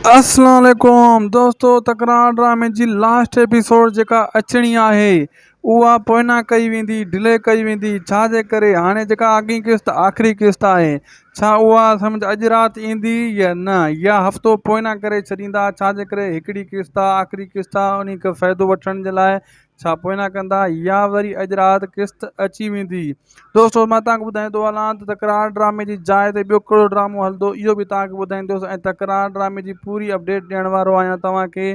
अस्सलाम वालेकुम दोस्तों, तकरार ड्रामे जी लास्ट एपिसोड जेका अचणी आहे उहा पोइना कई वेंदी, डिले कई वेंदी। छाजे करे हाणे जेका अॻी किस्त आख़िरी किस्त आहे, छा उहा सम्झ अॼु राति ईंदी या न, या हफ़्तो पोइना करे छॾींदा। छाजे करे हिकिड़ी किस्त आहे, आख़िरी किस्त आहे, उन खां फ़ाइदो वठण जे लाइ छा पोइना कंदा, या वरी अॼु राति किस्त अची वेंदी। दोस्तों, मां तव्हांखे ॿुधाईंदो हलां त तकरार ड्रामे जी जाइ ते ॿियो कहिड़ो ड्रामो हलंदो, इहो बि तव्हांखे ॿुधाईंदुसि। ऐं तकरार ड्रामे जी पूरी अपडेट ॾियण वारो आहियां तव्हांखे।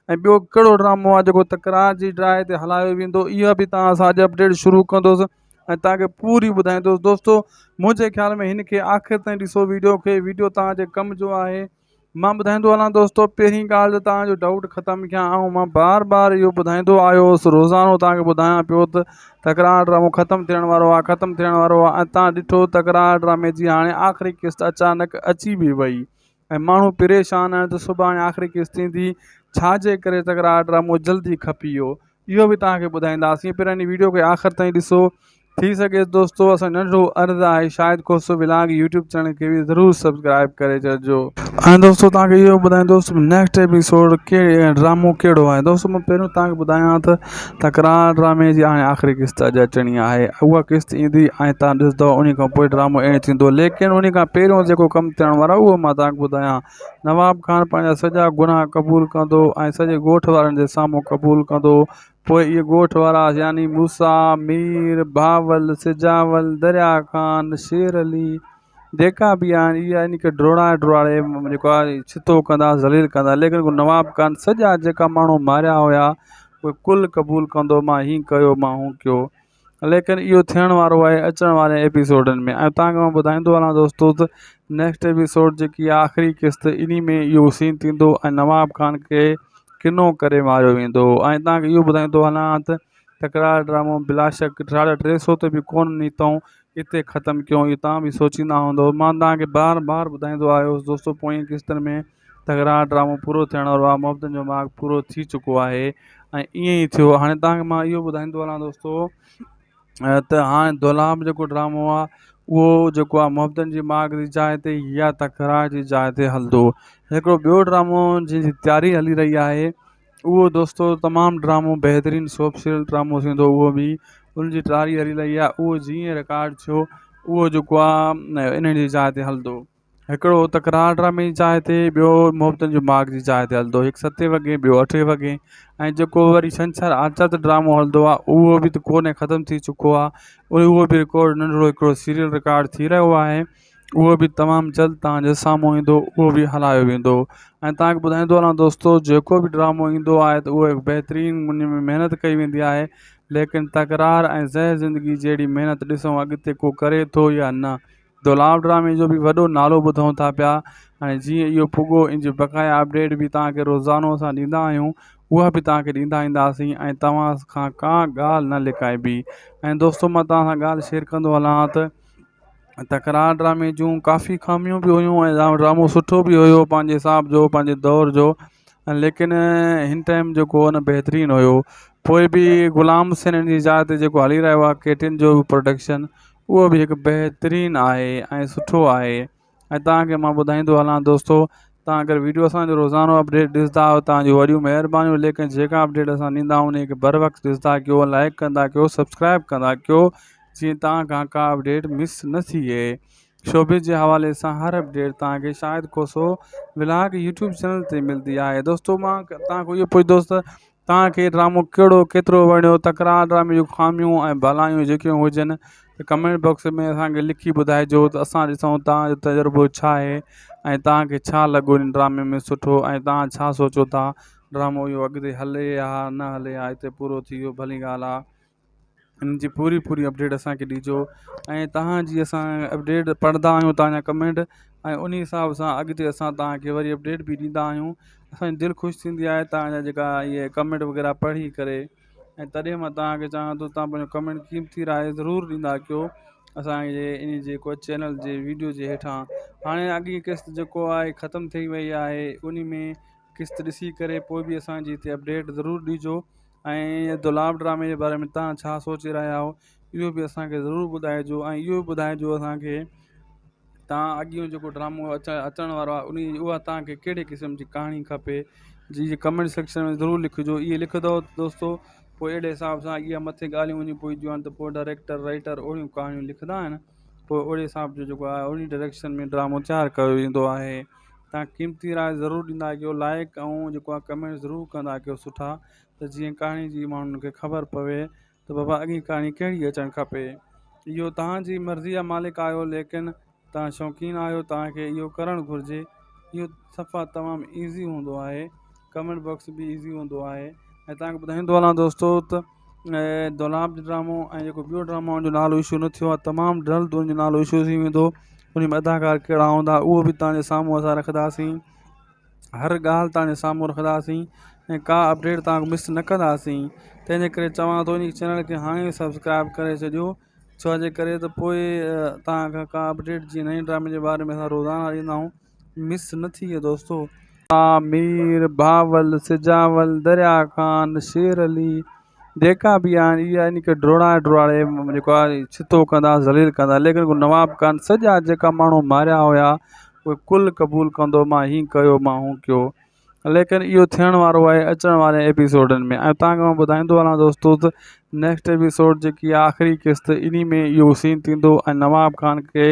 ऐं ॿियो कहिड़ो ड्रामो आहे जेको तकरार जी जाइ ते हलायो वेंदो, इहा बि तव्हां सां अॼु अपडेट शुरू कंदुसि ऐं तव्हांखे पूरी ॿुधाईंदुसि। दोस्तों, मुंहिंजे ख़्याल में हिन खे आख़िर ताईं ॾिसो वीडियो खे, वीडियो तव्हांजे कम जो आहे। मां ॿुधाईंदो हलां दोस्तों, पहिरीं ॻाल्हि त तव्हांजो डाउट ख़तमु कयां, ऐं मां बार बार इहो ॿुधाईंदो आयो हुउसि, रोज़ानो तव्हांखे ॿुधायां पियो त तकरार ड्रामो ख़तमु थियण वारो आहे, ख़तमु थियण वारो आहे। ऐं तव्हां ॾिठो तकरार ड्रामे जी हाणे आख़िरी किस्त अचानक अची बि वई ऐं माण्हू परेशान आहिनि त सुभाणे आख़िरी किस्त ईंदी। छाजे करे तकरार ड्रामो जल्दी खपी वियो, इहो बि तव्हांखे ॿुधाईंदासीं। पहिरियों हिन वीडियो खे आख़िर ताईं ॾिसो। थी सघे दोस्तों, असां नंढो अर्ज़ु आहे, शायदि कोसो विलाग यूट्यूब चैनल खे बि ज़रूरु सब्सक्राइब करे छॾिजो। ऐं दोस्तों, तव्हांखे इहो ॿुधाईंदुसि नेक्स्ट एपिसोड ड्रामो कहिड़ो आहे। दोस्तों, मां पहिरियों तव्हांखे ॿुधायां त तकरार ड्रामे जी हाणे आख़िरी किस्त अॼु अचणी आहे। उहा किस्त ईंदी ऐं तव्हां ॾिसंदव, उन खां पोइ ड्रामो एंड थींदो। लेकिन उन खां पहिरियों जेको कमु थियण वारो आहे उहो मां तव्हांखे ॿुधायां। नवाब खान पंहिंजा सॼा गुनाह क़बूल कंदो ऐं सॼे ॻोठ वारनि जे साम्हूं क़बूल कंदो। पोइ इहे ॻोठ वारा यानी मूसा, मीर, भावल, सिजावल, दरिया ख़ान, शेर अली जेका बि आहिनि, इहा इन खे डोड़ाए जेको आहे छितो कंदा, ज़लील कंदा। लेकिन को नवाब खान सॼा जेका माण्हू मारिया हुया उहे कुल क़बूल कंदो, मां हीअं कयो, मां हूअ कयो। लेकिन इहो थियण वारो आहे अचण वारे एपिसोडनि में। ऐं तव्हांखे मां ॿुधाईंदो हलां दोस्तों त नेक्स्ट एपिसोड जेकी आहे आख़िरी किस्त, इन में इहो सीन थींदो ऐं नवाब खान खे किनो करे मारियो वेंदो। ऐं तव्हांखे इहो ॿुधाईंदो हलां त तकरार ड्रामो बिलाशक 350 ते बि कोन निकितऊं, हिते ख़तमु कयूं। इहो तव्हां बि सोचींदा हूंदो। मां तव्हांखे बार बार ॿुधाईंदो आयो हुउसि दोस्तों, पोइ किस्तनि में तकरार ड्रामो पूरो थियण वारो आहे, मुहबतनि जो मार्ग पूरो थी चुको आहे ऐं ईअं ई थियो। हाणे तव्हांखे मां इहो ॿुधाईंदो हलां दोस्तों त हाणे दोलाब जेको ड्रामो आहे उहो जेको आहे मुहबतनि जी मार्ग जी जाइ ते या तकरार जी जाइ ते हलंदो। हिकिड़ो ॿियो ड्रामो जंहिंजी तयारी हली रही आहे, उहो दोस्तों तमामु ड्रामो बहितरीनु सोप ड्रामो थींदो। उहो बि उनजी तयारी हली रही आहे। उहो जीअं रिकॉर्ड थियो, उहो जेको आहे इन जी जाइ ते हलंदो। हिकिड़ो तकरार ड्रामे जी जाइ ते, ॿियो मुहबतनि जो मार्ग जी जाइ ते हलंदो। हिकु 7 वॻे, ॿियो 8 वॻे। ऐं जेको वरी छंछरु आज़ाद ड्रामो हलंदो आहे, उहो बि त कोन्हे, ख़तमु थी चुको आहे। उहो बि रिकॉर्ड नंढिड़ो हिकिड़ो सीरियल रिकॉर्ड थी रहियो आहे। उहो बि तमामु जल्द तव्हांजे साम्हूं ईंदो, उहो बि हलायो वेंदो। ऐं तव्हांखे ॿुधाईंदो हलां दोस्तों, जेको बि ड्रामो ईंदो आहे त उहो बहितरीनु उन में महिनत कई वेंदी आहे। लेकिन तकरार ऐं ज़हर ज़िंदगी जहिड़ी महिनत ॾिसूं अॻिते को करे थो या न। दोलाब ड्रामे जो बि वॾो नालो ॿुधूं था पिया। हाणे जीअं इहो पुॻो, इन जी बक़ाया अपडेट बि तव्हांखे रोज़ानो असां ॾींदा आहियूं, उहा बि तव्हांखे ॾींदा ईंदासीं ऐं तव्हां खां का ॻाल्हि न लिकाइबी। ऐं दोस्तों, मां तव्हां सां ॻाल्हि शेयर कंदो हलां त तकरार ड्रामे जूं काफ़ी ख़ामियूं बि हुयूं ऐं ड्रामो सुठो बि हुयो पंहिंजे हिसाब जो, पंहिंजे दौर जो। लेकिन हिन टाइम जेको न बहितरीनु हुयो। पोइ बि ग़ुलाम हुसैन जी जाइ ते जेको हली रहियो आहे केटिन जो प्रोडक्शन, उहो बि हिकु बहितरीनु आहे ऐं सुठो आहे। ऐं तव्हांखे मां ॿुधाईंदो हलां दोस्तों, तव्हां अगरि वीडियो असांजो रोज़ानो अपडेट ॾिसंदा आहियो, तव्हांजूं वॾियूं महिरबानियूं। लेकिन जेका अपडेट असां ॾींदा आहियूं उन खे बर वक़्तु ॾिसंदा कयो, लाइक कंदा कयो, सब्सक्राइब कंदा कयो, जीअं तव्हां खां का अपडेट मिस न थिए। शोबिस जे हवाले सां हर अपडेट तव्हांखे शायदि कोसो विलाग यूट्यूब चैनल ते मिलंदी आहे। दोस्तों, मां तव्हांखे इहो पुछंदुसि त तव्हांखे ड्रामो कहिड़ो केतिरो वणियो। तकरार ड्रामे जूं ख़ामियूं ऐं भलायूं जेकियूं हुजनि त कमेंट बॉक्स में असांखे लिखी ॿुधाइजो त असां ॾिसूं तव्हांजो तजुर्बो छा आहे ऐं तव्हांखे छा लॻो इन ड्रामे में सुठो, ऐं तव्हां छा सोचो था ड्रामो इहो अॻिते हले या न हले, या हिते पूरो थी वियो, भली ॻाल्हि आहे। इन जी पूरी अपडेट असांखे ॾिजो। ऐं तव्हांजी असां अपडेट पढ़ंदा आहियूं, तव्हांजा कमेंट, ऐं उन हिसाब सां अॻिते असां तव्हांखे वरी अपडेट बि ॾींदा आहियूं। असांजी दिलि ख़ुशि थींदी आहे तव्हांजा जेका इहे कमेंट वग़ैरह पढ़ी करे। ऐं तॾहिं मां तव्हांखे चाहियां थो तव्हां पंहिंजो कमेंट क़ीमती राय ज़रूरु ॾींदा कयो असांजे इन जेको चैनल जे वीडियो जे हेठां। हाणे अॻी किस्त जेको आहे ख़तमु थी वई आहे, उन में किस्त ॾिसी करे पोइ बि असांजी हिते अपडेट ज़रूरु ॾिजो। ऐं दोलाब ड्रामे जे बारे में तव्हां छा सोचे रहिया आहियो, इहो बि असांखे ज़रूरु ॿुधाइजो। ऐं इहो बि ॿुधाइजो असांखे तव्हां अॻियों जेको ड्रामो अचण वारो आहे उहा तव्हांखे कहिड़े क़िस्म जी कहाणी खपे जी कमेंट सेक्शन में ज़रूरु लिखिजो। इहे लिखंदव दोस्तो पोइ अहिड़े हिसाब सां इहा मथे ॻाल्हियूं वञी पवंदियूं आहिनि त पोइ डायरेक्टर राइटर ओड़ियूं कहाणियूं लिखंदा आहिनि, पोइ ओड़े हिसाब जो जेको आहे ओड़ी डायरेक्शन में ड्रामो तयारु कयो वेंदो आहे। तव्हां क़ीमती राय ज़रूरु ॾींदा कयो, लाइक ऐं जेको आहे कमेंट ज़रूरु कंदा कयो सुठा, त जीअं कहाणी जी माण्हुनि खे ख़बर पवे त बाबा अॻी कहाणी कहिड़ी अचणु खपे। इहो तव्हांजी मर्ज़ी जा मालिक आहियो, लेकिन तव्हां शौक़ीन आहियो, तव्हांखे इहो करणु घुरिजे। इहो सफ़ा तमामु ईज़ी हूंदो आहे, कमेंट बॉक्स बि ईज़ी हूंदो आहे। ऐं तव्हांखे ॿुधाईंदो हलां दोस्तो त दौलाब ड्रामो ऐं जेको ॿियो ड्रामो हुनजो नालो इशू न थियो आहे, तमामु जल्द हुनजो नालो इशू थी वेंदो। उन में अदाकार कहिड़ा हूंदा उहो बि तव्हांजे साम्हूं असां रखंदासीं, हर ॻाल्हि तव्हांजे साम्हूं रखंदासीं ऐं का अपडेट तव्हां मिस न कंदासीं। तंहिंजे करे चवां थो इन चैनल खे हाणे सब्सक्राइब करे छॾियो, छो जे करे त पोइ तव्हांखां का अपडेट जीअं नए ड्रामे जे बारे में असां रोज़ाना ॾींदा आहियूं, मिस न थी वियो दोस्तो। मीर बावल सिजावल दरिया ख़ान शेर अली जेका बि आहिनि इहा इन खे ड्रोड़ाए जेको आहे छितो कंदा ज़लील कंदा, लेकिन नवाब खान सॼा जेका माण्हू मारिया हुया उहे कुल क़बूल कंदो, मां हीअं कयो मां हू कयो। लेकिन इहो थियण वारो आहे अचण वारे एपिसोडनि में। ऐं तव्हांखे मां ॿुधाईंदो हलां दोस्तो त नेक्स्ट एपिसोड जेकी आहे आख़िरी क़िस्त इन में इहो सीन थींदो ऐं नवाब खान खे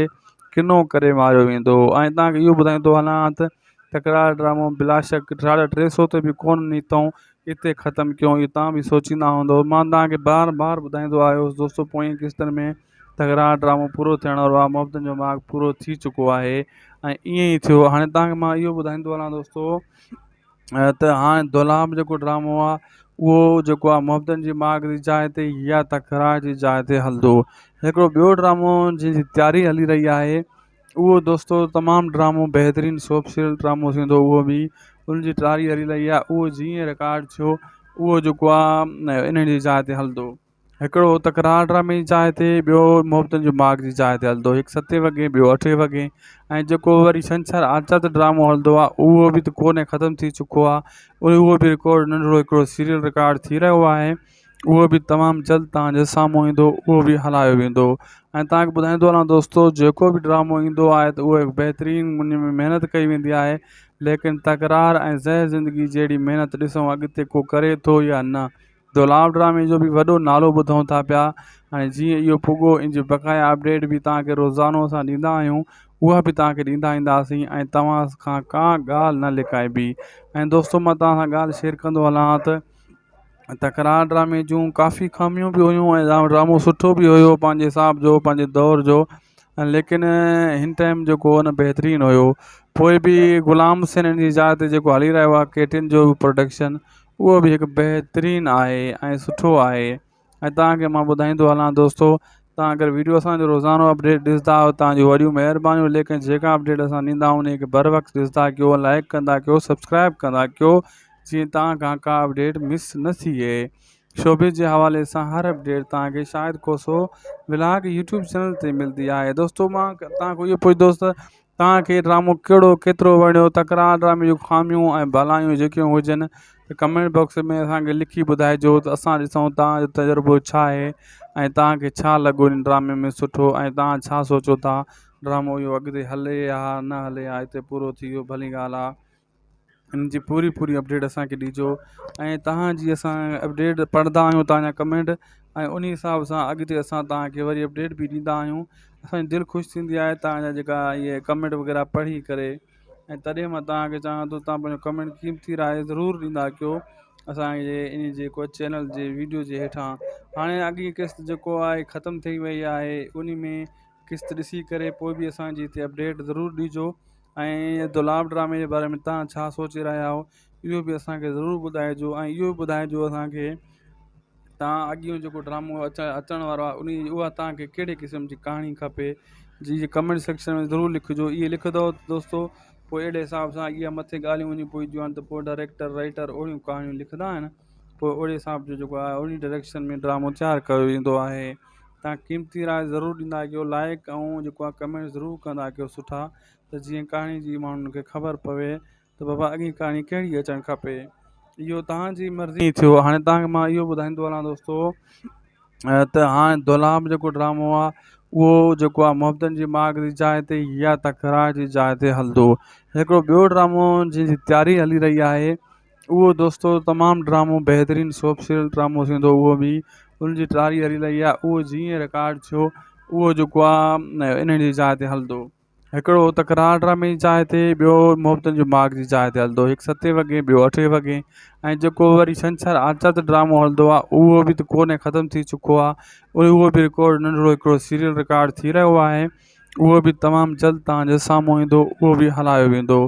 किनो करे मारियो वेंदो। ऐं तव्हांखे इहो ॿुधाईंदो हलां त तकरार ड्रामो बिलाशक 350 ते बि कोन निकितऊं, हिते ख़तमु कयूं, इहो तव्हां बि सोचींदा हूंदो। मां तव्हांखे बार बार ॿुधाईंदो आहियो दोस्तो पोएं क़िस्तनि में तकरार ड्रामो पूरो थियण वारो आहे, मोहब्बतनि जो मार्ग पूरो थी चुको आहे ऐं ईअं ई थियो। हाणे तव्हांखे मां इहो ॿुधाईंदो हलां दोस्तो त हाणे दौलाब जेको ड्रामो आहे उहो जेको आहे मोहब्बतनि जी मार्ग जी जाइ ते या तकरार जी जाइ ते हलंदो। हिकिड़ो ॿियो ड्रामो जंहिंजी तयारी हली रही आहे उहो दोस्तो तमामु ड्रामो बहितरीनु सोप सीरियल ड्रामो थींदो, उहो बि उनजी तयारी हली रही आहे। उहो जीअं रिकॉर्ड थियो उहो जेको आहे इन जी जाइ ते हलंदो। हिकिड़ो तकरार ड्रामे जी जाइ ते, ॿियो मोहब्बतनि जो मार्ग जी जाइ ते हलंदो, हिकु 7 वॻे ॿियो 8 वॻे। ऐं जेको वरी छंछरु आज़ाद ड्रामो हलंदो आहे उहो बि त कोन्हे, ख़तमु थी चुको आहे। उहो बि रिकॉर्ड नंढिड़ो हिकिड़ो सीरियल रिकॉर्ड थी रहियो आहे, उहो बि तमामु जल्द तव्हांजे साम्हूं ईंदो, उहो बि हलायो वेंदो। ऐं तव्हांखे ॿुधाईंदो हलां दोस्तो जेको बि ड्रामो ईंदो आहे त उहो बहितरीनु उन में महिनत कई वेंदी आहे, लेकिन तकरार ऐं ज़हर ज़िंदगी जहिड़ी महिनत ॾिसूं अॻिते को करे थो या न। दौलाब ड्रामे जो बि वॾो नालो ॿुधूं था पिया, हाणे जीअं इहो पुॻो इन जी बक़ाया अपडेट बि तव्हांखे रोज़ानो असां ॾींदा आहियूं, उहा बि तव्हांखे ॾींदा ईंदासीं ऐं तव्हां खां का ॻाल्हि न लिकाइबी। ऐं दोस्तो मां तव्हां सां ॻाल्हि शेयर कंदो हलां त तकरार ड्रामे जूं काफ़ी ख़ामियूं बि हुयूं ऐं ड्रामो सुठो बि हुयो पंहिंजे हिसाब जो, पंहिंजे दौर जो, लेकिन हिन टाइम जेको न बहितरीनु हुयो। पोइ बि ग़ुलाम हुसैन जी जाइ ते जेको हली रहियो आहे केटिन जो प्रोडक्शन, उहो बि हिकु बहितरीनु आहे ऐं सुठो आहे। ऐं तव्हांखे मां ॿुधाईंदो हलां दोस्तो, तव्हां अगरि वीडियो असांजो रोज़ानो अपडेट ॾिसंदा आहियो तव्हांजी वॾियूं महिरबानियूं, लेकिन जेका अपडेट असां ॾींदा आहियूं उन खे बर वक़्तु ॾिसंदा कयो, लाइक कंदा कयो, सब्सक्राइब कंदा कयो, जीअं तव्हां खां का अपडेट मिस न थिए। शोबिस जे हवाले सां हर अपडेट तव्हांखे शायदि कोसो व्लॉग यूट्यूब चैनल ते मिलंदी आहे। दोस्तो मां तव्हांखे इहो पुछंदुसि त तव्हांखे ड्रामो केतिरो वणियो, तकरार ड्रामे जूं ख़ामियूं ऐं भलायूं जेकियूं हुजनि त कमेंट बॉक्स में असांखे लिखी ॿुधाइजो त असां ॾिसूं तव्हांजो तजुर्बो छा आहे ऐं तव्हांखे छा लॻो इन ड्रामे में सुठो, ऐं तव्हां छा सोचो था ड्रामो इहो अॻिते हले या न हले या हिते पूरो थी वियो, भली ॻाल्हि आहे। हिन जी पूरी अपडेट असांखे ॾिजो ऐं तव्हांजी असां अपडेट पढ़ंदा आहियूं तव्हांजा कमेंट, ऐं उन हिसाब सां अॻिते असां तव्हांखे वरी अपडेट बि ॾींदा आहियूं। असांजी दिलि ख़ुशि थींदी आहे तव्हांजा जेका इहे कमेंट वग़ैरह पढ़ी करे, ऐं तॾहिं मां तव्हांखे चाहियां थो तव्हां पंहिंजो कमेंट क़ीमती राय ज़रूरु ॾींदा कयो असांजे इन जेको चैनल जे वीडियो जे हेठां। हाणे अॻी क़िस्त जेको आहे ख़तमु थी वई आहे, उन में क़िस्त ॾिसी करे पोइ बि असांजी हिते अपडेट ज़रूरु ॾिजो। ऐं दौलाब ड्रामे जे बारे में तव्हां छा सोचे रहिया आहियो इहो बि असांखे ज़रूरु ॿुधाइजो। ऐं इहो बि ॿुधाइजो असांखे तव्हां अॻियों जेको ड्रामो अचण वारो आहे उहा तव्हांखे कहिड़े क़िस्म जी कहाणी खपे जी कमेंट सेक्शन में ज़रूरु लिखिजो। इहे लिखंदव दोस्तो पोइ अहिड़े हिसाब सां इहा मथे ॻाल्हियूं वञी पवंदियूं आहिनि त पोइ डायरेक्टर राइटर ओड़ियूं कहाणियूं लिखंदा आहिनि, पोइ ओड़े हिसाब जो जेको आहे ओड़ी डायरेक्शन में ड्रामो तयारु कयो वेंदो आहे। तव्हां क़ीमती राय ज़रूरु ॾींदा कयो, लाइक ऐं जेको आहे कमेंट ज़रूरु कंदा कयो सुठा, त जीअं कहाणी जी माण्हुनि खे ख़बर पवे त बाबा अॻी कहाणी कहिड़ी अचणु खपे। इहो तव्हांजी मर्ज़ी थियो। हाणे तव्हांखे मां इहो ॿुधाईंदो हलां दोस्तो त हाणे दौलाब जेको ड्रामो आहे उहो जेको आहे मुहबतनि जी माग जी जाइ ते या तकरार जी जाइ ते हलंदो। हिकिड़ो ॿियो ड्रामो जंहिंजी तयारी हली रही आहे उहो दोस्तो तमामु ड्रामो बहितरीनु सोप सीरियल ड्रामो थींदो, उहो बि उनजी तयारी हली रही आहे। उहो जीअं रिकॉर्ड थियो उहो जेको आहे इन जी जाइ ते हलंदो। हिकिड़ो तकरार ड्रामे जी जाइ ते, ॿियो मुहबतनि जी माग जी जाइ ते हलंदो। हिकु 7 वॻे, ॿियो 8 वॻे। ऐं जेको वरी छंछरु आज़ाद ड्रामो हलंदो आहे उहो बि त कोन्हे, ख़तमु थी चुको आहे। उहो बि रिकॉर्ड नंढिड़ो हिकिड़ो सीरियल रिकॉर्ड थी रहियो आहे, उहो बि तमामु जल्द तव्हांजे साम्हूं ईंदो, उहो बि हलायो वेंदो।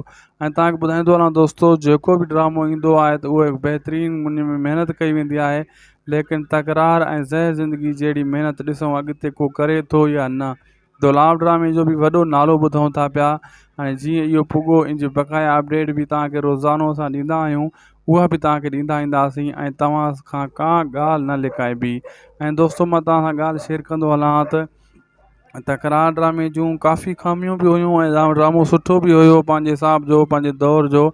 ऐं तव्हांखे ॿुधाईंदो हलां दोस्तो, जेको बि ड्रामो ईंदो आहे त उहो बहितरीनु उन में महिनत कई वेंदी आहे, लेकिन तकरार ऐं ज़हर ज़िंदगी जहिड़ी महिनत ॾिसूं अॻिते को करे थो या न। दुलाव ड्रामे जो बि वॾो नालो ॿुधूं था पिया। हाणे जीअं इहो पुॻो, इन जी बक़ाया अपडेट बि तव्हांखे रोज़ानो असां ॾींदा आहियूं, उहा बि तव्हांखे ॾींदा ईंदासीं ऐं तव्हां खां का ॻाल्हि न लिकाइबी। ऐं दोस्तो मां तव्हां सां ॻाल्हि शेयर कंदो हलां त तकरार ड्रामे जूं काफ़ी ख़ामियूं बि हुयूं ऐं ड्रामो सुठो बि हुयो पंहिंजे हिसाब जो, पंहिंजे दौर जो,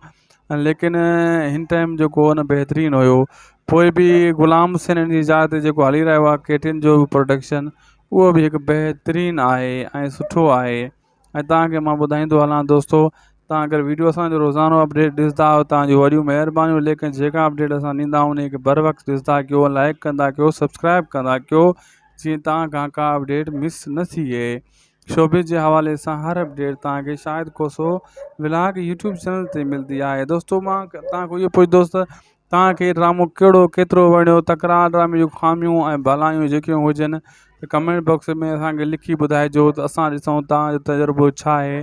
लेकिन हिन टाइम जेको न बहितरीनु हुयो। पोइ बि ग़ुलाम हुसैन जी जाइ ते जेको हली रहियो आहे केटिन जो प्रोडक्शन, उहो बि हिकु बहितरीनु आहे ऐं सुठो आहे। ऐं तव्हांखे मां ॿुधाईंदो हलां दोस्तो, तव्हां अगरि वीडियो असांजो रोज़ानो अपडेट ॾिसंदा आहियो, तव्हांजी वॾियूं महिरबानियूं। लेकिन जेका अपडेट असां ॾींदा आहियूं उन खे बर वक़्तु ॾिसंदा कयो, लाइक कंदा कयो, सब्सक्राइब कंदा कयो, जीअं तव्हां खां का अपडेट मिस न थिए। शोबिस जे हवाले सां हर अपडेट तव्हांखे शायदि कोसो व्लॉग यूट्यूब चैनल ते मिलंदी आहे। दोस्तो मां तव्हांखे इहो पुछंदुसि त तव्हांखे ड्रामो कहिड़ो केतिरो वणियो, तकरार ड्रामे जूं ख़ामियूं ऐं भलायूं जेकियूं हुजनि त कमेंट बॉक्स में असांखे लिखी ॿुधाइजो त असां ॾिसूं तव्हांजो तजुर्बो छा आहे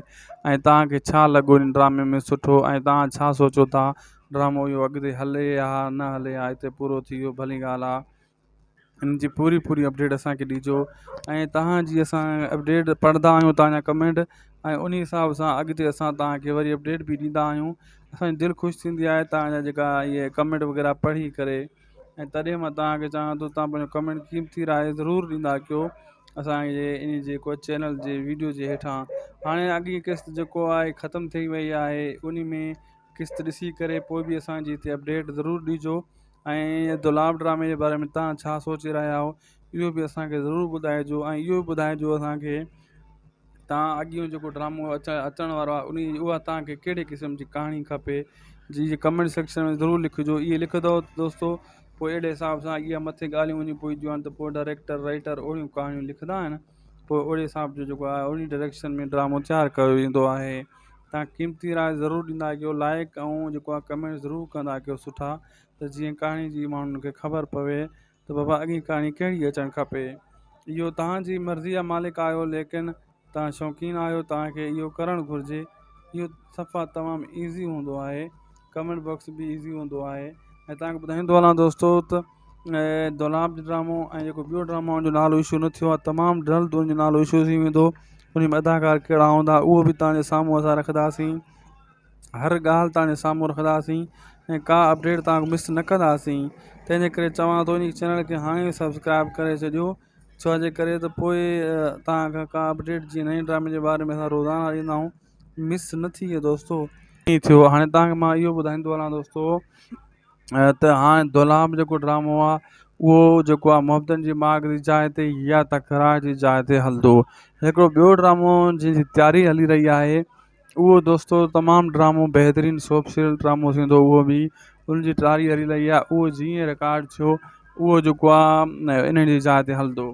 ऐं तव्हांखे छा लॻो इन ड्रामे में सुठो, ऐं तव्हां छा सोचो था ड्रामो इहो अॻिते हले या न हले, या हिते पूरो थी वियो, भली ॻाल्हि आहे। इन जी पूरी अपडेट असांखे ॾिजो ऐं तव्हांजी असां अपडेट पढ़ंदा आहियूं, तव्हांजा कमेंट, ऐं उन हिसाब सां अॻिते असां तव्हांखे वरी अपडेट बि ॾींदा आहियूं। असांजी दिलि ख़ुशि थींदी आहे तव्हांजा जेका इहे कमेंट वग़ैरह पढ़ी करे। ऐं तॾहिं मां तव्हांखे चाहियां थो तव्हां पंहिंजो कमेंट क़ीमती राय ज़रूरु ॾींदा कयो असांजे इन जेको चैनल जे वीडियो जे हेठां। हाणे अॻी किस्त जेको आहे ख़तमु थी वई आहे, उन में किस्त ॾिसी करे पोइ बि असांजी हिते अपडेट ज़रूरु ॾिजो। ऐं दुलाव ड्रामे जे बारे में तव्हां छा सोचे रहिया आहियो इहो बि असांखे ज़रूरु ॿुधाइजो। ऐं इहो बि ॿुधाइजो असांखे तव्हां अॻियो जेको ड्रामो अचण वारो आहे उहा तव्हांखे कहिड़े क़िस्म जी कहाणी खपे, जी कमेंट सेक्शन में ज़रूरु लिखिजो। इहे लिखंदव दोस्तो, पोइ अहिड़े हिसाब सां इहा मथे ॻाल्हियूं वञी पवंदियूं आहिनि त पोइ डायरेक्टर राइटर ओड़ियूं कहाणियूं लिखंदा आहिनि, पोइ ओड़े हिसाब जो जेको आहे उन डायरेक्शन में ड्रामो तयारु कयो वेंदो आहे। तव्हां क़ीमती राय ज़रूरु ॾींदा कयो, लाइक ऐं जेको आहे कमेंट ज़रूरु कंदा कयो सुठा, त जीअं कहाणी जी माण्हुनि खे ख़बर पवे त बाबा अॻी कहाणी कहिड़ी अचणु खपे। इहो तव्हांजी मर्ज़ी जा मालिक आहियो, लेकिन तव्हां शौक़ीन आहियो, तव्हांखे इहो करणु घुरिजे। इहो सफ़ा तमामु ईज़ी हूंदो आहे, कमेंट बॉक्स बि ईज़ी हूंदो आहे। ऐं तव्हांखे ॿुधाईंदो हलां दोस्तो त दुलाव ड्रामो ऐं जेको ॿियो ड्रामो जो नालो इशू न थियो आहे, तमामु जल्द उनजो नालो इशू थी वेंदो। उन में अदाकार कहिड़ा हूंदा उहो बि तव्हांजे साम्हूं असां रखंदासीं, हर ॻाल्हि तव्हांजे साम्हूं रखंदासीं ऐं का अपडेट तव्हां मिस न कंदासीं। तंहिंजे करे चवां थो इन चैनल खे हाणे सब्सक्राइब करे छॾियो, छो जे करे त पोइ तव्हांखां का अपडेट जीअं नए ड्रामे जे बारे में असां रोज़ाना ॾींदा आहियूं, मिस न थिए दोस्तो। ईअं थियो। हाणे तव्हांखे मां इहो ॿुधाईंदो हलां दोस्तो त हाणे दुलाव जेको ड्रामो आहे उहो जेको आहे मुहबतनि जी माग जी जाइ ते या तकरार जी जाइ ते हलंदो। हिकिड़ो ॿियो ड्रामो जंहिंजी तयारी हली रही आहे उहो दोस्तो तमामु ड्रामो बहितरीनु सोप सीरियल ड्रामो थींदो, उहो बि उनजी तयारी हली रही आहे। उहो जीअं रिकॉर्ड थियो उहो जेको आहे इन जी जाइ ते हलंदो।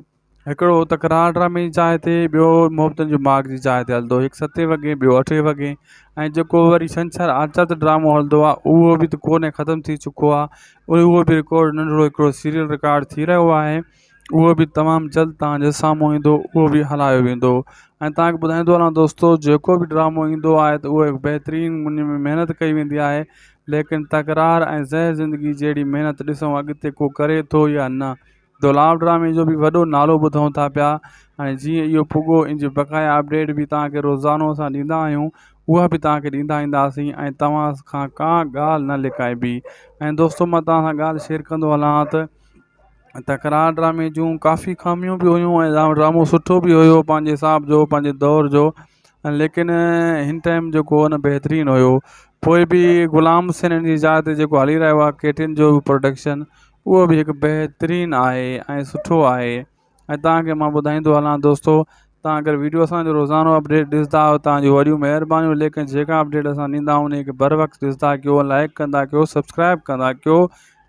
हिकिड़ो तकरार ड्रामे जी जाइ ते, ॿियो मुहबतनि जी माग जी जाइ ते हलंदो। हिकु 7 वॻे, ॿियो 8 वॻे। ऐं जेको वरी छंछरु आज़ाद ड्रामो हलंदो आहे उहो बि त कोन्हे, ख़तमु थी चुको आहे। उहो बि रिकॉर्ड नंढिड़ो हिकिड़ो सीरियल रिकॉर्ड थी रहियो आहे, उहो बि तमामु जल्द तव्हांजे साम्हूं ईंदो, उहो बि हलायो वेंदो। ऐं तव्हांखे ॿुधाईंदो हलां दोस्तो, जेको बि ड्रामो ईंदो आहे त उहो बहितरीनु उन में महिनत कई वेंदी आहे, लेकिन तकरार ऐं ज़हर ज़िंदगी जहिड़ी महिनत ॾिसूं अॻिते को करे थो या न। दुलाव ड्रामे जो बि वॾो नालो ॿुधूं था पिया। हाणे जीअं इहो पुॻो, इन जी बक़ाया अपडेट बि तव्हांखे रोज़ानो असां ॾींदा आहियूं, उहा बि तव्हांखे ॾींदा ईंदासीं ऐं तव्हां खां का ॻाल्हि न लिकाइबी। ऐं दोस्तो मां तव्हां सां ॻाल्हि शेयर कंदो हलां त तकरार ड्रामे जूं काफ़ी ख़ामियूं बि हुयूं ऐं ड्रामो सुठो बि हुयो पंहिंजे हिसाब जो, पंहिंजे दौर जो, लेकिन हिन टाइम जेको न बहितरीनु हुयो। पोइ बि ग़ुलाम हुसैन जी जाइ ते जेको हली रहियो आहे केटिन जो प्रोडक्शन, उहो बि हिकु बहितरीनु आहे ऐं सुठो आहे। ऐं तव्हांखे मां ॿुधाईंदो हलां दोस्तो, तव्हां अगरि वीडियो असांजो रोज़ानो अपडेट ॾिसंदा आहियो तव्हांजी वॾियूं महिरबानियूं। लेकिन जेका अपडेट असां ॾींदा आहियूं उनखे बर वक़्तु ॾिसंदा कयो, लाइक कंदा कयो, सब्सक्राइब कंदा कयो,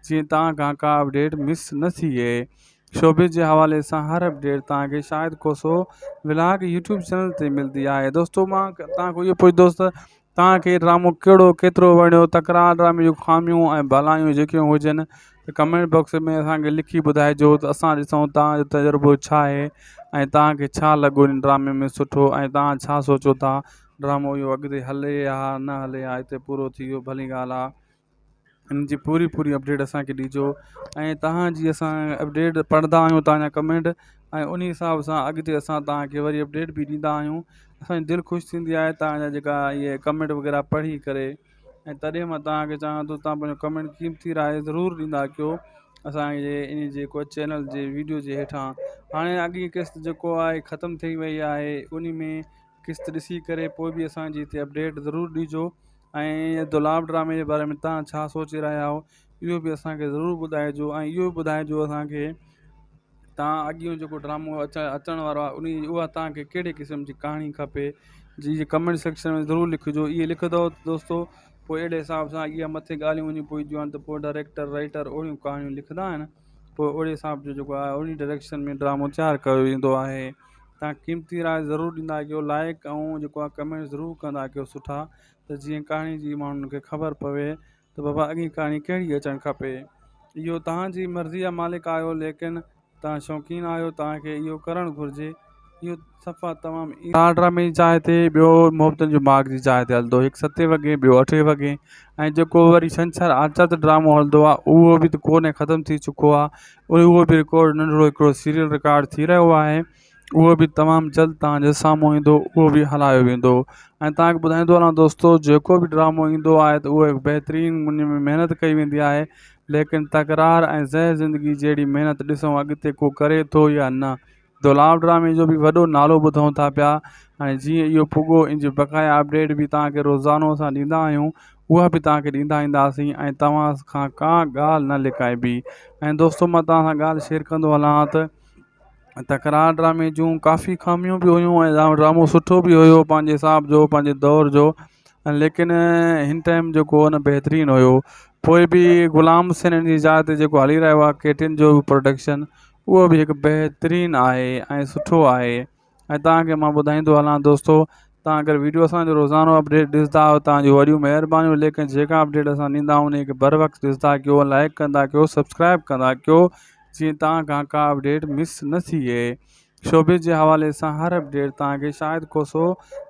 जीअं तव्हां खां का अपडेट मिस न थिए। शोबिस जे हवाले सां हर अपडेट तव्हांखे शायदि कोसो व्लॉग यूट्यूब चैनल ते मिलंदी आहे। दोस्तो मां तव्हांखां इहो पुछंदुसि त तव्हांखे ड्रामो केतिरो वणियो। तकरार ड्रामे जूं ख़ामियूं ऐं भलायूं जेकियूं हुजनि त कमेंट बॉक्स में असांखे लिखी ॿुधाइजो त असां ॾिसूं तव्हांजो तजुर्बो छा आहे ऐं तव्हांखे छा लॻो हिन ड्रामे में सुठो, ऐं तव्हां छा सोचो था ड्रामो इहो अॻिते हले या न हले या हिते पूरो थी वियो, भली ॻाल्हि आहे। हिन जी पूरी अपडेट असांखे ॾिजो ऐं तव्हांजी असां अपडेट पढ़ंदा आहियूं तव्हांजा कमेंट, ऐं उन हिसाब सां अॻिते असां तव्हांखे वरी अपडेट बि ॾींदा आहियूं। असांजी दिलि ख़ुशि थींदी आहे तव्हांजा जेका इहे कमेंट वग़ैरह पढ़ी करे, ऐं तॾहिं मां तव्हांखे चाहियां थो तव्हां पंहिंजो कमेंट क़ीमती राय ज़रूरु ॾींदा कयो असांजे इन जेको चैनल जे वीडियो जे हेठां। हाणे अॻी किस्त जेको आहे ख़तमु थी वई आहे, उन में किस्त ॾिसी करे पोइ बि असांजी हिते अपडेट ज़रूरु ॾिजो। ऐं दुलाब ड्रामे जे बारे में तव्हां छा सोचे रहिया आहियो इहो बि असांखे ज़रूरु ॿुधाइजो। ऐं इहो बि ॿुधाइजो असांखे तव्हां अॻियो जेको ड्रामो अचण वारो आहे उहा तव्हांखे कहिड़े क़िस्म जी कहाणी खपे, जी कमेंट सेक्शन में ज़रूरु लिखिजो। इहे लिखंदव दोस्तो पोइ अहिड़े हिसाब सां इहा मथे ॻाल्हियूं वञी पवंदियूं आहिनि त पोइ डायरेक्टर राइटर ओड़ियूं कहाणियूं लिखंदा आहिनि, पोइ ओड़े हिसाब जो जेको आहे उन डायरेक्शन में ड्रामो तयारु कयो वेंदो आहे। तव्हां क़ीमती राय ज़रूरु ॾींदा कयो, लाइक ऐं जेको आहे कमेंट ज़रूरु कंदा कयो सुठा, त जीअं कहाणी जी माण्हुनि खे ख़बर पवे त बाबा अॻी कहाणी कहिड़ी अचणु खपे। इहो तव्हांजी मर्ज़ी जा मालिक आहियो, लेकिन तव्हां शौक़ीन आहियो, तव्हांखे इहो करणु घुरिजे। इहो सफ़ा तमामु ड्रामे जी जाइ ते, ॿियो मोहब्बतनि जो बाग़ जी जाइ ते हलंदो, हिकु 7 वॻे ॿियो 8 वॻे। ऐं जेको वरी छंछरु आज़ाद ड्रामो हलंदो आहे उहो बि त कोन्हे, ख़तमु थी चुको आहे। उहो बि रिकॉर्ड नंढिड़ो हिकिड़ो सीरियल रिकॉर्ड थी रहियो आहे, उहो बि तमामु जल्द तव्हांजे साम्हूं ईंदो, उहो बि हलायो वेंदो। ऐं तव्हांखे ॿुधाईंदो हलां दोस्तो, जेको बि ड्रामो ईंदो आहे त उहो बहितरीनु उन में महिनत कई वेंदी आहे, लेकिन तकरार ऐं ज़हर ज़िंदगी जहिड़ी महिनत ॾिसूं अॻिते को करे थो या न। दुलाब ड्रामे जो बि वॾो नालो ॿुधूं था पिया। हाणे जीअं इहो पुॻो इन जी बक़ाया अपडेट बि तव्हांखे रोज़ानो असां ॾींदा आहियूं, उहा बि तव्हांखे ॾींदा ईंदासीं, ऐं तव्हां खां का ॻाल्हि न लिकाइबी। ऐं दोस्तो मां तव्हां सां ॻाल्हि शेयर कंदो हलां त तकरार ड्रामे जूं काफ़ी ख़ामियूं बि हुयूं ऐं ड्रामो सुठो बि हुयो पंहिंजे हिसाब जो, पंहिंजे दौर जो, लेकिन हिन टाइम जेको न बहितरीनु हुयो। पोइ बि ग़ुलाम हुसैन जी जाइ ते जेको हली रहियो आहे केटिन जो प्रोडक्शन, उहो बि हिकु बहितरीनु आहे ऐं सुठो आहे। ऐं तव्हांखे मां ॿुधाईंदो हलां दोस्तो, तव्हां अगरि वीडियो असांजो रोज़ानो अपडेट ॾिसंदा आहियो तव्हांजी वॾियूं महिरबानियूं। लेकिन जेका अपडेट असां ॾींदा आहियूं उनखे बर वक़्तु ॾिसंदा कयो, लाइक कंदा कयो, सब्सक्राइब कंदा कयो, जीअं तव्हां खां का अपडेट मिस न थिए। शोबिस जे हवाले सां हर अपडेट तव्हांखे शायदि कोसो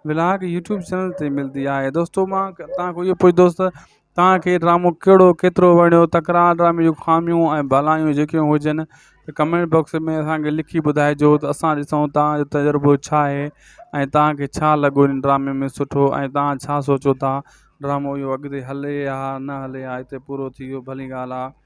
व्लॉग यूट्यूब चैनल ते मिलंदी आहे। दोस्तो मां तव्हांखां इहो पुछंदुसि त तव्हांखे ड्रामो केतिरो वणियो। तकरार ड्रामे जूं ख़ामियूं ऐं भलायूं जेकियूं हुजनि त कमेंट बॉक्स में असांखे लिखी ॿुधाइजो त असां ॾिसूं तव्हांजो तजुर्बो छा आहे ऐं तव्हांखे छा लॻो हिन ड्रामे में सुठो, ऐं तव्हां छा सोचो था ड्रामो इहो अॻिते हले या न हले या हिते पूरो थी वियो, भली ॻाल्हि आहे।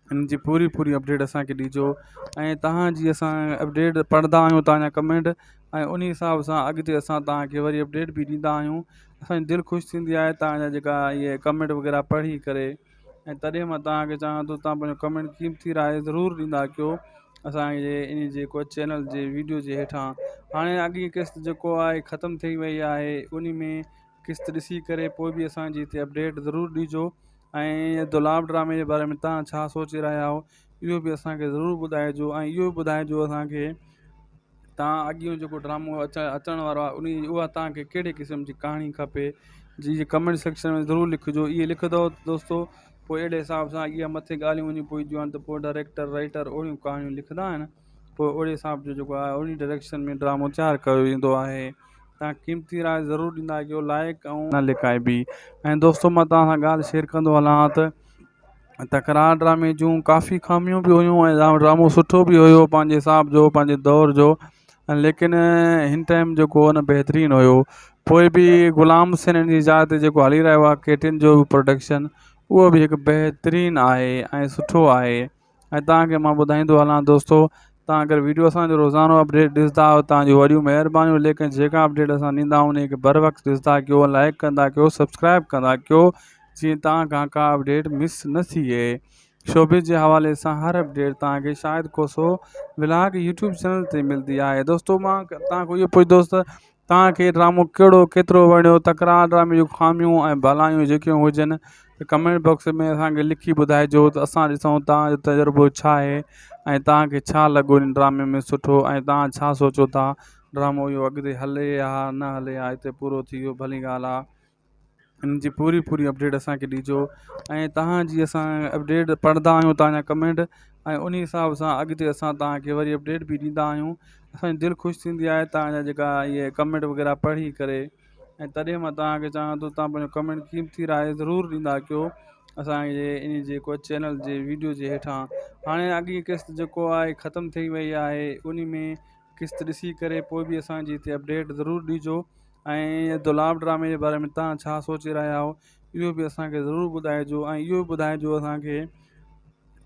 हिन जी पूरी अपडेट असांखे ॾिजो ऐं तव्हांजी असां अपडेट पढ़ंदा आहियूं तव्हांजा कमेंट, ऐं उन हिसाब सां अॻिते असां तव्हांखे वरी अपडेट बि ॾींदा आहियूं। असांजी दिलि ख़ुशि थींदी आहे तव्हांजा जेका इहे कमेंट वग़ैरह पढ़ी करे, ऐं तॾहिं मां तव्हांखे चाहियां थो तव्हां पंहिंजो कमेंट क़ीमती राय ज़रूरु ॾींदा कयो असांजे इन जेको चैनल जे वीडियो जे हेठां। हाणे अॻी किस्त जेको आहे ख़तमु थी वई आहे, उन में किस्त ॾिसी करे पोइ बि असांजी हिते अपडेट ज़रूरु ॾिजो। ऐं दुलाब ड्रामे जे बारे में तव्हां छा सोचे रहिया आहियो इहो बि असांखे ज़रूरु ॿुधाइजो। ऐं इहो बि ॿुधाइजो असांखे तव्हां अॻियो जेको ड्रामो अचण वारो आहे उहा तव्हांखे कहिड़े क़िस्म जी कहाणी खपे, जी कमेंट सेक्शन में ज़रूरु लिखिजो। इहे लिखंदव दोस्तो पोइ अहिड़े हिसाब सां इहा मथे ॻाल्हियूं वञी पवंदियूं आहिनि त पोइ डायरेक्टर राइटर ओड़ियूं कहाणियूं लिखंदा आहिनि, पोइ ओड़े हिसाब जो जेको आहे उन डायरेक्शन में ड्रामो तयारु कयो वेंदो आहे। तव्हां क़ीमती राय ज़रूरु ॾींदा कयो, लाइक ऐं न लिकाइबी। ऐं दोस्तो मां तव्हां सां ॻाल्हि शेयर कंदो हलां त तकरार ड्रामे जूं काफ़ी ख़ामियूं बि हुयूं ऐं ड्रामो सुठो बि हुयो पंहिंजे हिसाब जो, पंहिंजे दौर जो, लेकिन हिन टाइम जेको न बहितरीनु हुयो। पोइ बि ग़ुलाम हुसैन जी जाइ ते जेको हली रहियो आहे केटिन जो प्रोडक्शन, उहो बि हिकु बहितरीनु आहे ऐं सुठो आहे। ऐं तव्हांखे मां ॿुधाईंदो हलां दोस्तो, तव्हां अगरि वीडियो असांजो रोज़ानो अपडेट ॾिसंदा आहियो तव्हांजी वॾियूं महिरबानियूं। लेकिन जेका अपडेट असां ॾींदा आहियूं उनखे बर वक़्तु ॾिसंदा कयो, लाइक कंदा कयो, सब्सक्राइब कंदा कयो, जीअं तव्हां खां का अपडेट मिस न थिए। शोबिस जे हवाले सां हर अपडेट तव्हांखे शायदि कोसो व्लॉग यूट्यूब चैनल ते मिलंदी आहे। दोस्तो मां तव्हांखे इहो पुछ दोस्त तव्हांखे ड्रामो केतिरो वणियो, तकरार ड्रामे जूं ख़ामियूं ऐं भलायूं जेकियूं हुजनि त कमेंट बॉक्स में असांखे लिखी ॿुधाइजो त असां ॾिसूं तव्हांजो तजुर्बो छा आहे ऐं तव्हांखे छा लॻो हिन ड्रामे में सुठो ऐं तव्हां छा सोचो था ड्रामो इहो अॻिते हले या न हले या हिते पूरो थी वियो भली ॻाल्हि आहे। हिन जी पूरी अपडेट असांखे ॾिजो ऐं तव्हांजी असां अपडेट पढ़ंदा आहियूं तव्हांजा कमेंट ऐं उन हिसाब सां अॻिते असां तव्हांखे वरी अपडेट बि ॾींदा आहियूं। असांजी दिलि ख़ुशि थींदी आहे तव्हांजा जेका इहे कमेंट वग़ैरह पढ़ी करे ऐं तॾहिं मां तव्हांखे चाहियां थो तव्हां पंहिंजो कमेंट क़ीमती राय ज़रूरु ॾींदा कयो असांजे इन जेको चैनल जे वीडियो जे हेठां। हाणे अॻी किस्त जेको आहे ख़तमु थी वई आहे उन में किस्त ॾिसी करे पोइ बि असांजी हिते अपडेट ज़रूरु ॾिजो ऐं दुलाब ड्रामे जे बारे में तव्हां छा सोचे रहिया आहियो इहो बि असांखे ज़रूरु ॿुधाइजो ऐं इहो बि ॿुधाइजो असांखे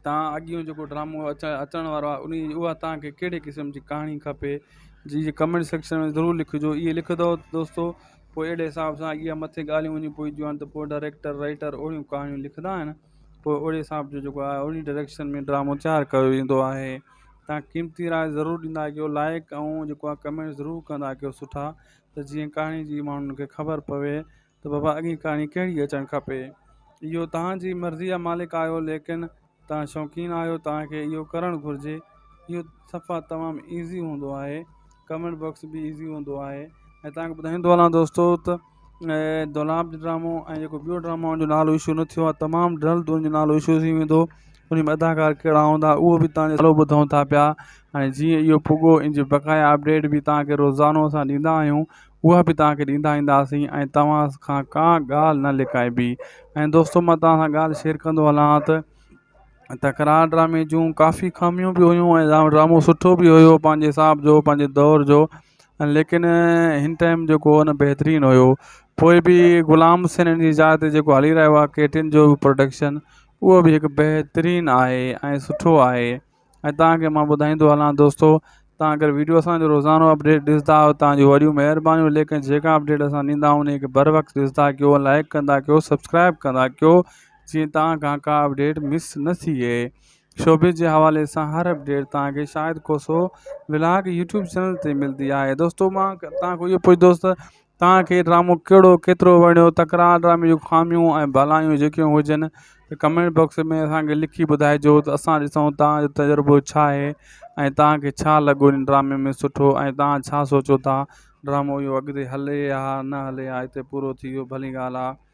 तव्हां अॻियो जेको ड्रामो अचण वारो आहे उहा तव्हांखे कहिड़े क़िस्म जी कहाणी खपे जी कमेंट सेक्शन में ज़रूरु लिखिजो। इहे लिखंदव दोस्तो पोइ अहिड़े हिसाब सां इहा मथे ॻाल्हियूं वञी पवंदियूं आहिनि त पोइ डायरेक्टर राइटर ओड़ियूं कहाणियूं लिखंदा आहिनि पोइ ओड़े हिसाब जो जेको आहे ओड़ी डायरेक्शन में ड्रामो तयारु कयो वेंदो आहे। तव्हां क़ीमती राय ज़रूरु ॾींदा कयो लाइक ऐं जेको आहे कमेंट ज़रूरु कंदा कयो सुठा त जीअं कहाणी जी माण्हुनि खे ख़बर पवे त बाबा अॻी कहाणी कहिड़ी अचणु खपे। इहो तव्हांजी मर्ज़ी जा मालिक आहियो लेकिन तव्हां शौक़ीन आहियो तव्हांखे इहो करणु घुरिजे। इहो सफ़ा तमामु ईज़ी हूंदो आहे, कमेंट बॉक्स बि ईज़ी हूंदो आहे ऐं तव्हांखे ॿुधाईंदो हलां दोस्तो त दुलाब ड्रामो ऐं जेको ॿियो ड्रामो हुनजो नालो इशू न थियो आहे तमामु जल्द हुनजो नालो इशू थी वेंदो। उन में अदाकार कहिड़ा हूंदा उहो बि तव्हांजे नालो ॿुधूं था पिया। हाणे जीअं इहो पुॻो इन जी बक़ाया अपडेट बि तव्हांखे रोज़ानो असां ॾींदा आहियूं उहा बि तव्हांखे ॾींदा ईंदासीं ऐं तव्हां खां का ॻाल्हि न लिकाइबी। ऐं दोस्तो मां तव्हां सां ॻाल्हि शेयर कंदो हलां त तकरार ड्रामे जूं काफ़ी ख़ामियूं बि हुयूं ऐं ड्रामो सुठो बि हुयो पंहिंजे हिसाब जो पंहिंजे दौर जो लेकिन हिन टाइम जेको हो न बहितरीनु हुयो। पोइ बि ग़ुलाम हुसैन जी जाइ ते जेको हली रहियो आहे केटिन जो प्रोडक्शन उहो बि हिकु बहितरीनु आहे ऐं सुठो आहे। ऐं तव्हांखे मां ॿुधाईंदो हलां दोस्तो तव्हां अगरि वीडियो असांजो रोज़ानो अपडेट ॾिसंदा आहियो तव्हांजी वॾियूं महिरबानियूं लेकिन जेका अपडेट असां ॾींदा आहियूं उनखे बर वक़्तु ॾिसंदा कयो लाइक कंदा कयो सब्सक्राइब कंदा कयो जीअं तव्हां खां का अपडेट मिस न थिए। शोबिस जे हवाले सां हर अपडेट तव्हांखे शायदि कोसो व्लॉग यूट्यूब चैनल ते मिलंदी आहे। दोस्तो मां तव्हांखे इहो पुछ दोस्त तव्हांखे ड्रामो केतिरो वणियो, तकरार ड्रामे जूं ख़ामियूं ऐं भलायूं जेकियूं हुजनि त कमेंट बॉक्स में असांखे लिखी ॿुधाइजो त असां ॾिसूं तव्हांजो तजुर्बो छा आहे ऐं तव्हांखे छा लॻो हिन ड्रामे में सुठो ऐं तव्हां छा सोचो था ड्रामो इहो अॻिते हले या न हले या हिते पूरो थी वियो भली ॻाल्हि आहे।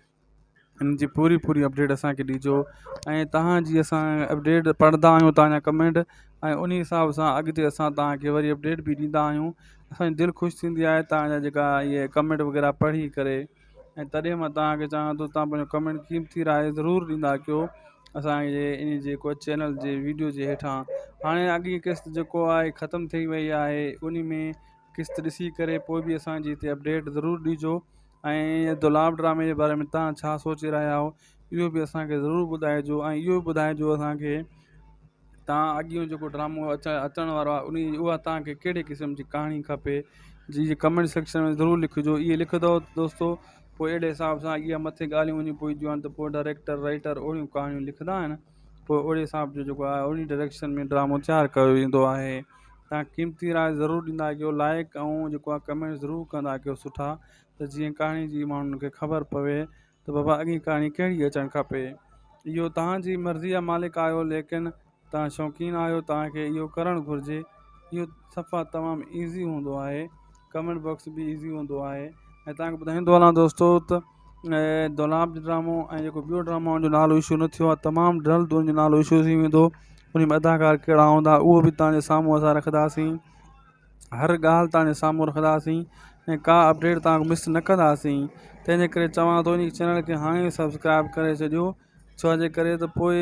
हिन जी पूरी अपडेट असांखे ॾिजो ऐं तव्हांजी असां अपडेट पढ़ंदा आहियूं तव्हांजा कमेंट ऐं उन हिसाब सां अॻिते असां तव्हांखे वरी अपडेट बि ॾींदा आहियूं। असांजी दिलि ख़ुशि थींदी आहे तव्हांजा जेका इहे कमेंट वग़ैरह पढ़ी करे ऐं तॾहिं मां तव्हांखे चाहियां थो तव्हां पंहिंजो कमेंट क़ीमती राय ज़रूरु ॾींदा कयो असांजे इन जेको चैनल जे वीडियो जे हेठां। हाणे अॻी किस्त जेको आहे ख़तमु थी वई आहे उन में किस्त ॾिसी करे पोइ बि असांजी हिते अपडेट ज़रूरु ॾिजो ऐं दुलाब ड्रामे जे बारे में तव्हां छा सोचे रहिया आहियो इहो बि असांखे ज़रूरु ॿुधाइजो ऐं इहो बि ॿुधाइजो असांखे तव्हां अॻियो जेको ड्रामो अचण वारो आहे उहा तव्हांखे कहिड़े क़िस्म जी कहाणी खपे जी कमेंट सेक्शन में ज़रूरु लिखिजो। इहे लिखंदव दोस्तो पोइ अहिड़े हिसाब सां इहा मथे ॻाल्हियूं वञी पवंदियूं आहिनि त पोइ डायरेक्टर राइटर ओड़ियूं कहाणियूं लिखंदा आहिनि पोइ ओड़े हिसाब जो जेको आहे ओड़ी डायरेक्शन में ड्रामो तयारु कयो वेंदो आहे। तव्हां क़ीमती राय ज़रूरु ॾींदा कयो लाइक ऐं जेको आहे कमेंट ज़रूरु कंदा कयो सुठा त जीअं कहाणी जी माण्हुनि खे ख़बर पवे त बाबा अॻी कहाणी कहिड़ी अचणु खपे। इहो तव्हांजी मर्ज़ी जा मालिक आहियो लेकिन तव्हां शौक़ीन आहियो तव्हांखे इहो करणु घुरिजे। इहो सफ़ा तमामु ईज़ी हूंदो आहे, कमेंट बॉक्स बि ईज़ी हूंदो आहे ऐं तव्हांखे ॿुधाईंदो हलां दोस्तो त दुलाब ड्रामो ऐं जेको ॿियो ड्रामो हुनजो नालो इशू न थियो आहे तमामु जल्द हुनजो नालो इशू थी वेंदो। उन में अदाकार कहिड़ा हूंदा उहो बि तव्हांजे साम्हूं असां रखंदासीं, हर ॻाल्हि तव्हांजे साम्हूं रखंदासीं ऐं का अपडेट तव्हां मिस न कंदासीं। तंहिंजे करे चवां थो इन चैनल खे हाणे सब्सक्राइब करे छॾियो छो जे करे त पोइ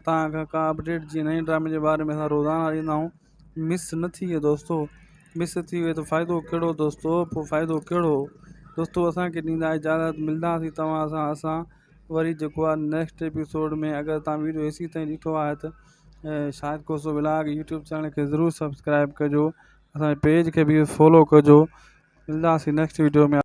तव्हां खां का अपडेट जीअं नए ड्रामे जे बारे में असां रोज़ाना ॾींदा आहियूं मिस न थी वियो दोस्तो। मिस थी वियो त फ़ाइदो कहिड़ो दोस्तो, पोइ फ़ाइदो कहिड़ो दोस्तो। असांखे ॾींदा इजाज़त, मिलंदासीं तव्हां सां असां वरी जेको आहे नेक्स्ट एपिसोड में। अगरि तव्हां वीडियो हेसी ताईं ॾिठो आहे त शायदि कोसो व्लॉग यूट्यूब चैनल खे ज़रूरु सब्सक्राइब कजो, असांजे पेज खे बि फॉलो कजो। मिलंदासीं नेक्स्ट वीडियो में।